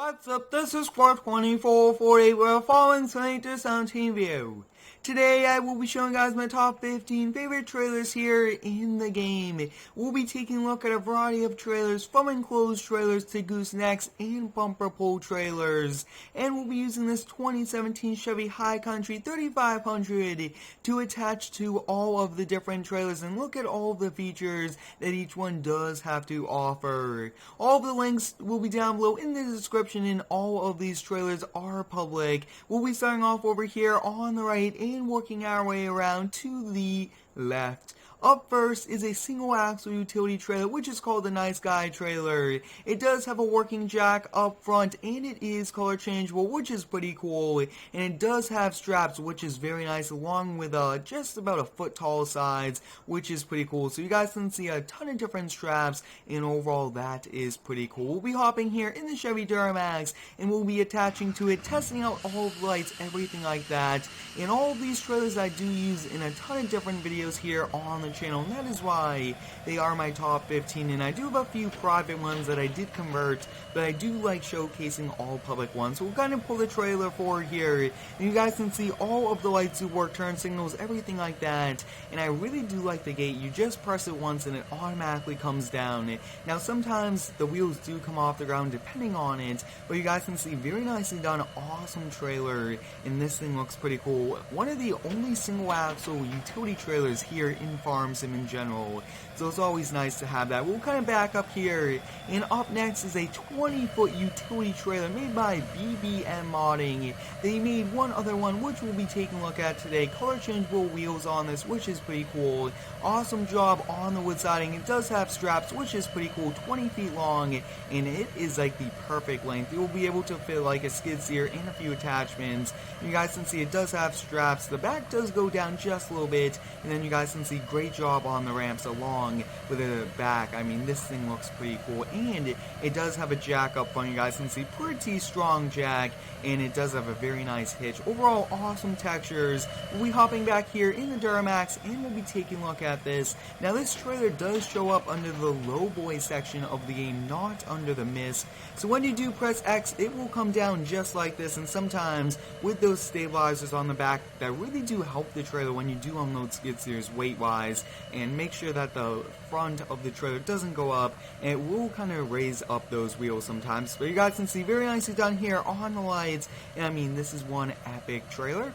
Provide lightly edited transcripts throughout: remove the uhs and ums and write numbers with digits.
What's up, this is Squad2448 with a following 2017 video. Today I will be showing you guys my top 15 favorite trailers here in the game. We'll be taking a look at a variety of trailers, from enclosed trailers to goosenecks and bumper pull trailers. And we'll be using this 2017 Chevy High Country 3500 to attach to all of the different trailers and look at all of the features that each one does have to offer. All of the links will be down below in the description, and all of these trailers are public. We'll be starting off over here on the right and working our way around to the left. Up first is a single axle utility trailer, which is called the Nice Guy trailer. It does have a working jack up front, and it is color changeable, which is pretty cool. And it does have straps, which is very nice, along with just about a foot tall sides, which is pretty cool. So you guys can see a ton of different straps, and overall that is pretty cool. We'll be hopping here in the Chevy Duramax, and we'll be attaching to it, testing out all of the lights, everything like that. And all of these trailers I do use in a ton of different videos here on the channel, and that is why they are my top 15. And I do have a few private ones that I did convert, but I do like showcasing all public ones. So we'll kind of pull the trailer forward here, and you guys can see all of the lights do work, turn signals, everything like that. And I really do like the gate. You just press it once and it automatically comes down. Now sometimes the wheels do come off the ground depending on it, but you guys can see very nicely done, awesome trailer, and this thing looks pretty cool. One of the only single axle utility trailers here in Farm Sim in general, so it's always nice to have that. We'll kind of back up here, and up next is a 20-foot utility trailer made by BBM Modding. They made one other one, which we'll be taking a look at today. Color changeable wheels on this, which is pretty cool. Awesome job on the wood siding. It does have straps, which is pretty cool, 20 feet long, and it is like the perfect length. It will be able to fit like a skid steer and a few attachments. You guys can see it does have straps. The back does go down just a little bit, and then you guys can see great job on the ramps along with the back. I mean, this thing looks pretty cool, and it does have a jack up front. You guys can see pretty strong jack, and it does have a very nice hitch. Overall, awesome textures. We'll be hopping back here in the Duramax, and we'll be taking a look at this. Now, this trailer does show up under the low boy section of the game, not under the mist. So when you do press X, it will come down just like this, and sometimes with those stabilizers on the back that really do help the trailer when you do unload skid steers weight-wise, and make sure that the front of the trailer doesn't go up, and it will kind of raise up those wheels sometimes. But you guys can see very nicely done here on the lights, and I mean, this is one epic trailer.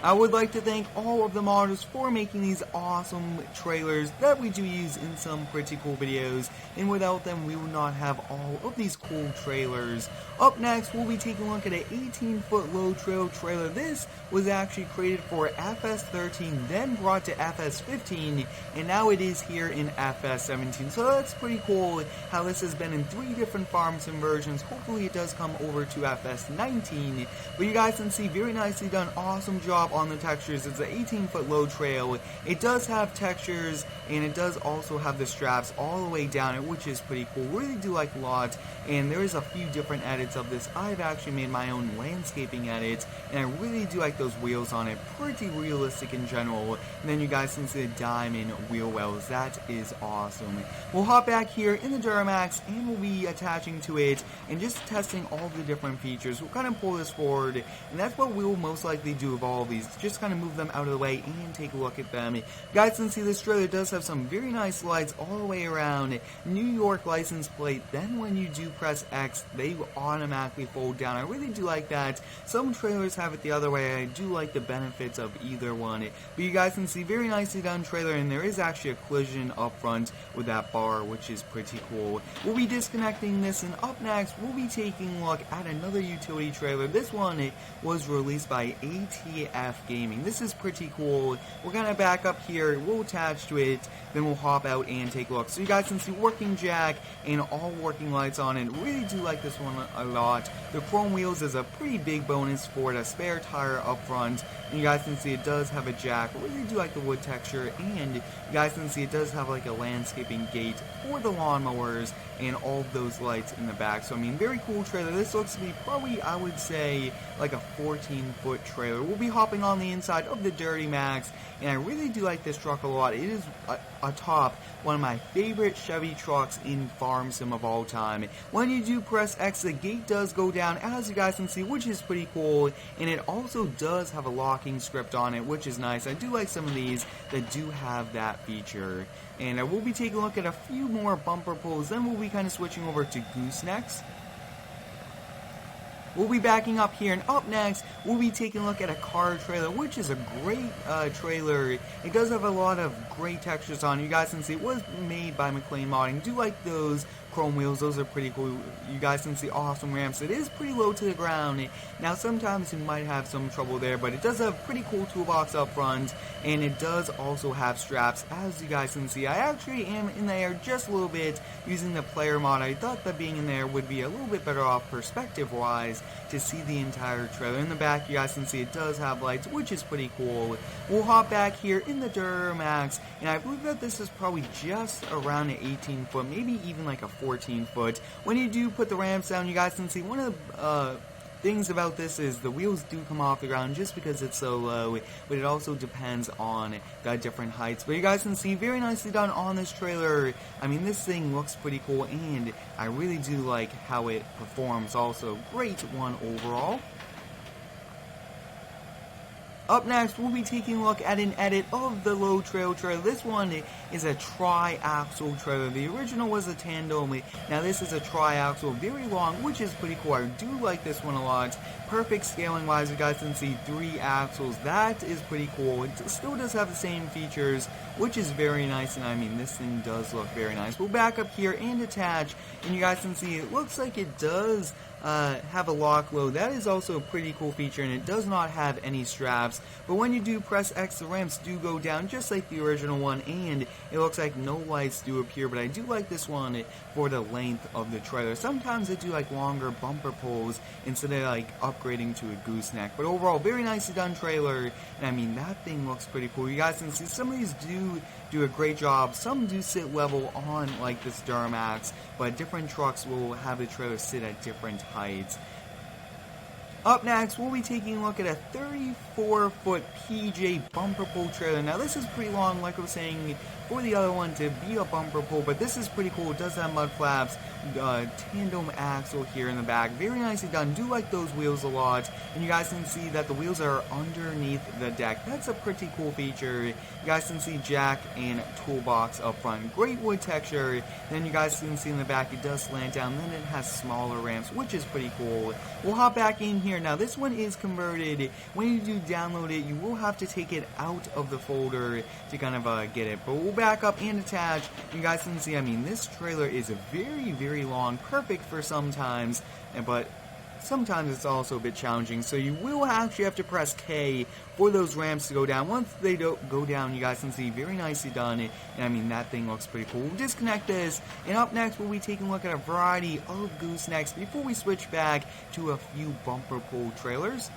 I would like to thank all of the modders for making these awesome trailers that we do use in some pretty cool videos, and without them we would not have all of these cool trailers. Up next, we'll be taking a look at an 18-foot low trail trailer. This was actually created for FS13, then brought to FS15, and now it is here in FS17. So that's pretty cool how this has been in 3 different Farm Sim versions. Hopefully it does come over to FS19, but you guys can see very nicely done, awesome job on the textures. It's an 18-foot low trail. It does have textures, and it does also have the straps all the way down it, which is pretty cool. Really do like a lot, and there is a few different edits of this. I've actually made my own landscaping edits, and I really do like those wheels on it. Pretty realistic in general. And then you guys can see the diamond wheel wells. That is awesome. We'll hop back here in the Duramax, and we'll be attaching to it and just testing all the different features. We'll kind of pull this forward, and that's what we will most likely do with all of these. Just kind of move them out of the way and take a look at them. You guys can see this trailer does have some very nice lights all the way around. New York license plate. Then when you do press X, they will automatically fold down. I really do like that. Some trailers have it the other way. I do like the benefits of either one. But you guys can see very nicely done trailer, and there is actually a collision up front with that bar, which is pretty cool. We'll be disconnecting this, and up next we'll be taking a look at another utility trailer. This one was released by ATF Gaming. This is pretty cool. We're gonna back up here, we'll attach to it, then we'll hop out and take a look. So you guys can see working jack and all working lights on it. Really do like this one a lot. The chrome wheels is a pretty big bonus for it. A spare tire up front, And you guys can see it does have a jack. I really do like the wood texture, and you guys can see it does have like a landscaping gate for the lawnmowers and all of those lights in the back. So I mean, very cool trailer. This looks to be probably, I would say, like a 14-foot trailer. We'll be hopping on the inside of the Dirty Max, and I really do like this truck a lot. It is atop one of my favorite Chevy trucks in Farm Sim of all time. When you do press X, the gate does go down, as you guys can see, which is pretty cool, and it also does have a locking script on it, which is nice. I do like some of these that do have that feature. And I will be taking a look at a few more bumper pulls, then we'll be kind of switching over to Goosenecks. We'll be backing up here, and up next, we'll be taking a look at a car trailer, which is a great trailer. It does have a lot of great textures on it. You guys can see it was made by McLean Modding. Do like those chrome wheels, those are pretty cool. You guys can see awesome ramps. It is pretty low to the ground. Now sometimes you might have some trouble there, but it does have a pretty cool toolbox up front, and it does also have straps, as you guys can see. I actually am in the air just a little bit using the player mod. I thought that being in there would be a little bit better off perspective wise to see the entire trailer. In the back, you guys can see it does have lights, which is pretty cool. We'll hop back here in the Duramax, and I believe that this is probably just around an 18-foot, maybe even like a 14-foot. When you do put the ramps down, you guys can see one of the things about this is the wheels do come off the ground just because it's so low, but it also depends on the different heights. But you guys can see very nicely done on this trailer. I mean, this thing looks pretty cool, and I really do like how it performs also. Great one overall. Up next, we'll be taking a look at an edit of the Low Trail trailer. This one is a tri-axle trailer. The original was a tandem. Now this is a tri-axle, very long, which is pretty cool. I do like this one a lot. Perfect scaling wise, you guys can see 3 axles. That is pretty cool. It still does have the same features, which is very nice, and I mean, this thing does look very nice. We'll back up here and attach, and you guys can see it looks like it does have a lock load. That is also a pretty cool feature, and it does not have any straps. But when you do press X, the ramps do go down just like the original one, and it looks like no lights do appear. But I do like this one for the length of the trailer. Sometimes I do like longer bumper pulls instead of like upgrading to a gooseneck. But overall, very nicely done trailer, and I mean, that thing looks pretty cool. You guys can see some of these do a great job. Some do sit level on like this Duramax, but different trucks will have the trailer sit at different heights. Up next, we'll be taking a look at a 34-foot PJ bumper pull trailer. Now this is pretty long, like I was saying, for the other one to be a bumper pull, but this is pretty cool. It does have mud flaps, tandem axle here in the back. Very nicely done. Do like those wheels a lot, and you guys can see that the wheels are underneath the deck. That's a pretty cool feature. You guys can see jack and toolbox up front. Great wood texture. Then you guys can see in the back it does slant down. Then it has smaller ramps, which is pretty cool. We'll hop back in here. Now this one is converted. When you do download it, you will have to take it out of the folder to kind of get it. But we'll back up and attach. You guys can see, I mean, this trailer is very, very long. Perfect for sometimes, but sometimes it's also a bit challenging, so you will actually have to press K for those ramps to go down. Once they don't go down, you guys can see very nicely done, and I mean, that thing looks pretty cool. We'll disconnect this, and up next we'll be taking a look at a variety of goosenecks before we switch back to a few bumper pull trailers.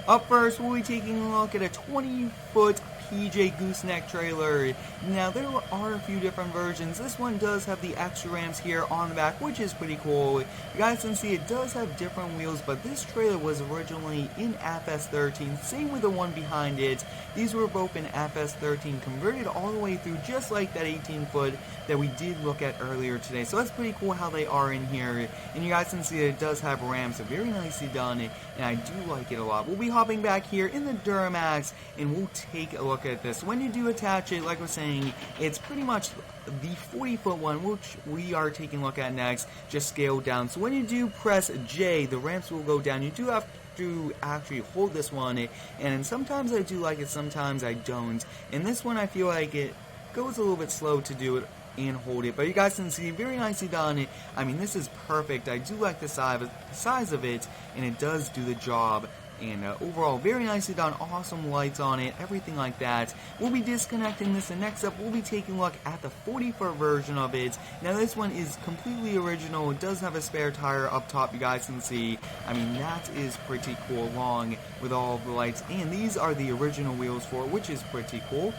Up first, we'll be taking a look at a 20-foot PJ gooseneck trailer. Now, there are a few different versions. This one does have the extra ramps here on the back, which is pretty cool. You guys can see it does have different wheels, but this trailer was originally in FS13. Same with the one behind it. These were both in FS13, converted all the way through, just like that 18-foot that we did look at earlier today. So that's pretty cool how they are in here. And you guys can see that it does have ramps, very nicely done, and I do like it a lot. We'll be hopping back here in the Duramax, and we'll take a look at this. When you do attach it, like I was saying, it's pretty much the 40-foot one, which we are taking a look at next, just scaled down. So when you do press J, the ramps will go down. You do have to actually hold this one, and sometimes I do like it, sometimes I don't. And this one, I feel like it goes a little bit slow to do it and hold it, but you guys can see very nicely done. I mean, this is perfect. I do like the size of it, and it does do the job And overall, very nicely done, awesome lights on it, everything like that. We'll be disconnecting this, and next up, we'll be taking a look at the 40-foot version of it. Now, this one is completely original. It does have a spare tire up top, you guys can see. I mean, that is pretty cool, along with all of the lights. And these are the original wheels for it, which is pretty cool.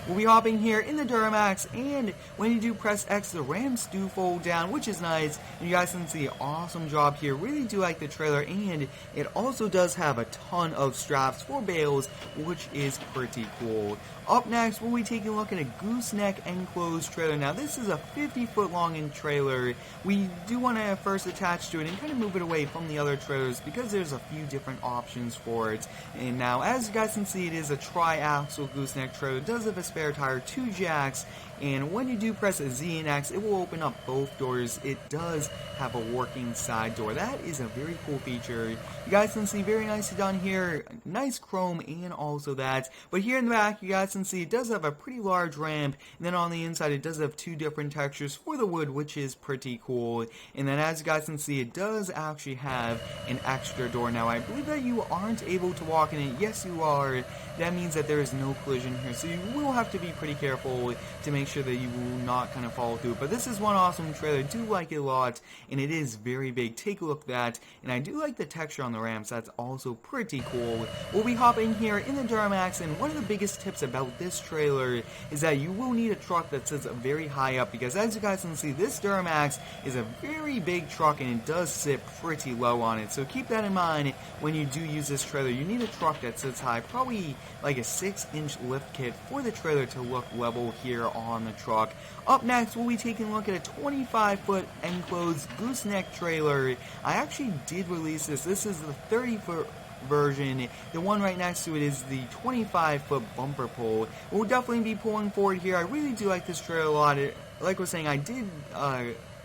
We'll be hopping here in the Duramax, and when you do press X, the ramps do fold down, which is nice. And you guys can see, awesome job here. Really do like the trailer, and it also does have a ton of straps for bales, which is pretty cool. Up next, we'll be taking a look at a gooseneck enclosed trailer. Now, this is a 50-foot long trailer. We do want to first attach to it and kind of move it away from the other trailers because there's a few different options for it. And now, as you guys can see, it is a tri-axle gooseneck trailer. It does have a spare tire, 2 jacks, and when you do press a Z and X, it will open up both doors. It does have a working side door. That is a very cool feature. You guys can see, very nicely done here. Nice chrome and also that. But here in the back, you guys can see it does have a pretty large ramp, and then on the inside it does have 2 different textures for the wood, which is pretty cool. And then as you guys can see, it does actually have an extra door. Now, I believe that you aren't able to walk in it. Yes, you are. That means that there is no collision here, so you will have to be pretty careful to make sure that you will not kind of follow through. But this is one awesome trailer. I do like it a lot, and it is very big. Take a look at that. And I do like the texture on the ramps. That's also pretty cool. We'll be hopping here in the Duramax, and one of the biggest tips about this trailer is that you will need a truck that sits very high up, because as you guys can see, this Duramax is a very big truck, and it does sit pretty low on it. So keep that in mind when you do use this trailer. You need a truck that sits high, probably like a 6-inch lift kit for the trailer to look level here on the truck. Up next, we'll be taking a look at a 25-foot enclosed gooseneck trailer. I actually did release this. This is the 30-foot version. The one right next to it is the 25-foot bumper pull. We'll definitely be pulling forward here. I really do like this trailer a lot. Like I was saying, I did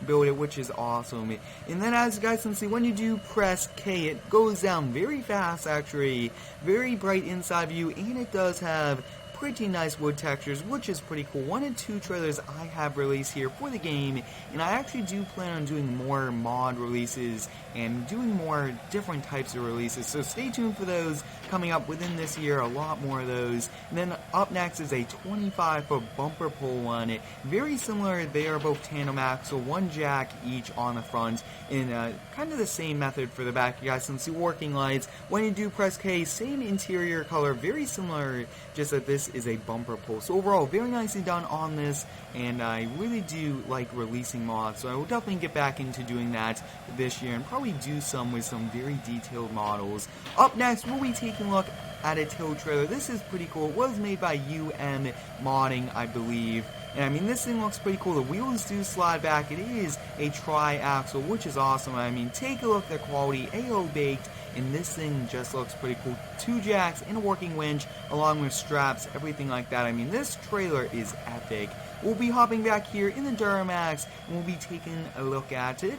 build it, which is awesome. And then as you guys can see, when you do press K, it goes down very fast, actually. Very bright inside view, and it does have pretty nice wood textures, which is pretty cool. 1 and 2 trailers I have released here for the game, and I actually do plan on doing more mod releases and doing more different types of releases, so stay tuned for those coming up within this year, a lot more of those. And then up next is a 25-foot bumper pull one. Very similar, they are both tandem axle, 1 jack each on the front, and kind of the same method for the back. You guys can see working lights. When you do press K, same interior color, very similar, just that this is a bumper pull. So overall, very nicely done on this, and I really do like releasing mods, so I will definitely get back into doing that this year and probably do some with some very detailed models. Up next, we'll be taking a look at a tow trailer. This is pretty cool. It was made by UM Modding, I believe. And I mean, this thing looks pretty cool. The wheels do slide back. It is a tri-axle, which is awesome. I mean, take a look at the quality. AO baked, and this thing just looks pretty cool. 2 jacks and a working winch, along with straps, everything like that. I mean, this trailer is epic. We'll be hopping back here in the Duramax, and we'll be taking a look at it.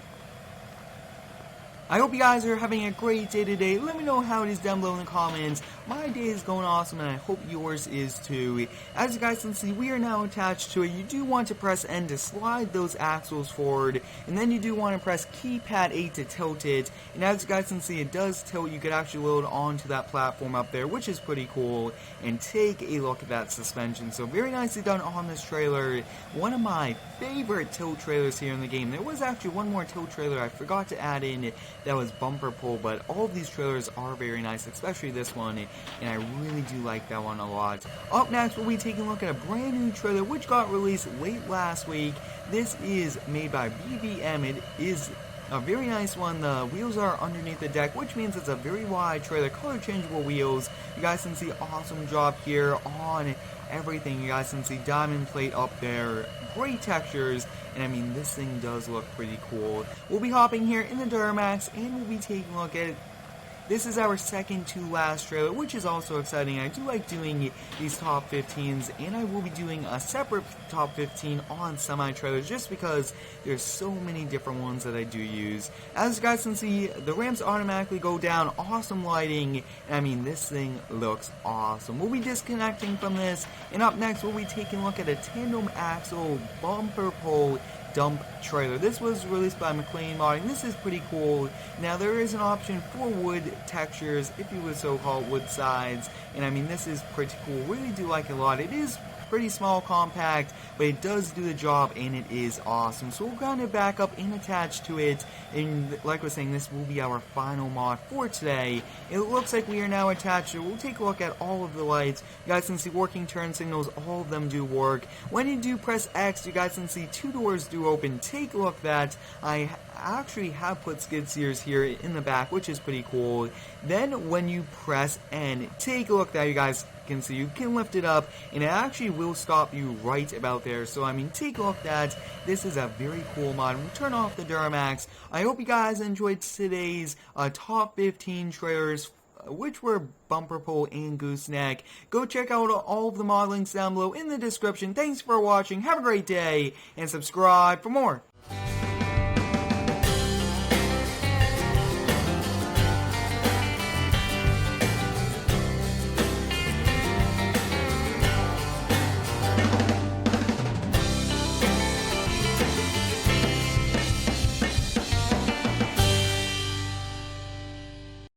I hope you guys are having a great day today. Let me know how it is down below in the comments. My day is going awesome, and I hope yours is too. As you guys can see, we are now attached to it. You do want to press N to slide those axles forward, and then you do want to press keypad 8 to tilt it. And as you guys can see, it does tilt. You could actually load onto that platform up there, which is pretty cool. And take a look at that suspension. So very nicely done on this trailer. One of my favorite tilt trailers here in the game. There was actually one more tilt trailer I forgot to add in that was bumper pull, but all of these trailers are very nice, especially this one, and I really do like that one a lot. Up next, we'll be taking a look at a brand new trailer which got released late last week. This is made by BBM. It is a very nice one. The wheels are underneath the deck, which means it's a very wide trailer, color changeable wheels. You guys can see awesome job here on everything. You guys can see diamond plate up there, great textures, and I mean, this thing does look pretty cool. We'll be hopping here in the Duramax, and we'll be taking a look at it. This is our second to last trailer, which is also exciting. I do like doing these top 15s, and I will be doing a separate top 15 on semi-trailers just because there's so many different ones that I do use. As you guys can see, the ramps automatically go down, awesome lighting, and I mean, this thing looks awesome. We'll be disconnecting from this, and up next, we'll be taking a look at a tandem axle bumper pull dump trailer. This was released by McLean Modding. This is pretty cool. Now there is an option for wood textures, if you would so call it, wood sides, and I mean this is pretty cool. Really do like it a lot. It is pretty small, compact, but it does do the job, and it is awesome. So we'll kind of back up and attach to it, and like I was saying, this will be our final mod for today. It looks like we are now attached to it. We'll take a look at all of the lights. You guys can see working turn signals, all of them do work. When you do press X, you guys can see 2 doors do open. Take a look at that. I actually have put skid steers here in the back, which is pretty cool. Then when you press N, take a look at that, you guys can see you can lift it up, and it actually will stop you right about there. So I mean, take a look at that. This is a very cool mod. We'll turn off the Duramax. I hope you guys enjoyed today's top 15 trailers, which were Bumper Pole and Gooseneck. Go check out all of the mod links down below in the description. Thanks for watching. Have a great day, and subscribe for more.